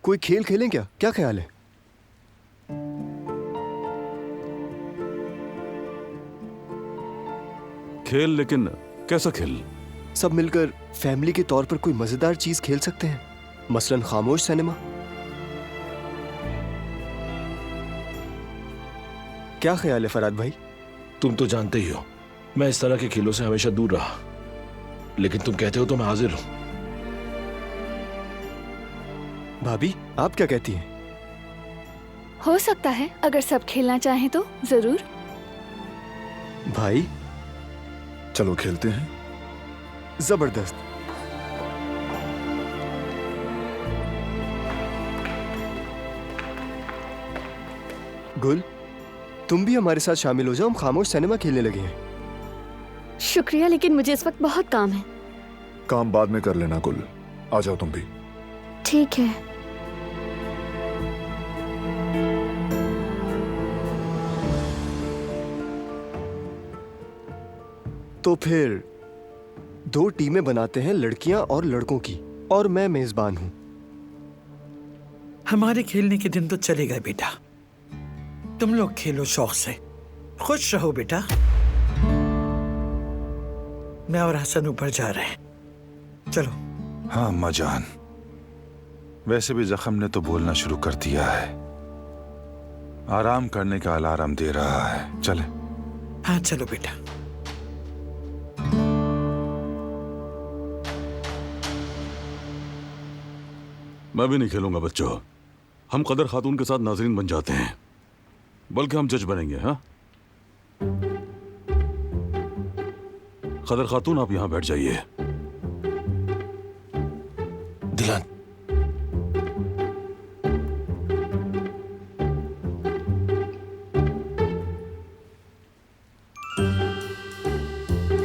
कोई खेल खेलें क्या? क्या ख्याल है? खेल, लेकिन कैसा खेल? सब मिलकर फैमिली के तौर पर कोई मजेदार चीज खेल सकते हैं, मसलन खामोश सिनेमा। क्या ख्याल है फराद भाई? तुम तो जानते ही हो मैं इस तरह के खेलों से हमेशा दूर रहा, लेकिन तुम कहते हो तो मैं हाजिर हूं। भाभी, आप क्या कहती हैं? हो सकता है, अगर सब खेलना चाहें तो जरूर। भाई चलो खेलते हैं। जबरदस्त। गुल, तुम भी हमारे साथ शामिल हो जाओ, हम खामोश सिनेमा खेलने लगे हैं। शुक्रिया, लेकिन मुझे इस वक्त बहुत काम है। काम बाद में कर लेना गुल, आ जाओ तुम भी। ठीक है। तो फिर 2 टीमें बनाते हैं, लड़कियां और लड़कों की, और मैं मेजबान हूं। हमारे खेलने के दिन तो चले गए बेटा, तुम लोग खेलो शौक से, खुश रहो बेटा। मैं और हसन ऊपर जा रहे हैं, चलो। हाँ अम्मा जान, वैसे भी जख्म ने तो बोलना शुरू कर दिया है, आराम करने का अलार्म दे रहा है। चले। हाँ चलो बेटा। मैं भी नहीं खेलूंगा बच्चों, हम कदर खातून के साथ नाजरीन बन जाते हैं, बल्कि हम जज बनेंगे। हाँ कदर खातून, आप यहां बैठ जाइए। दिलान,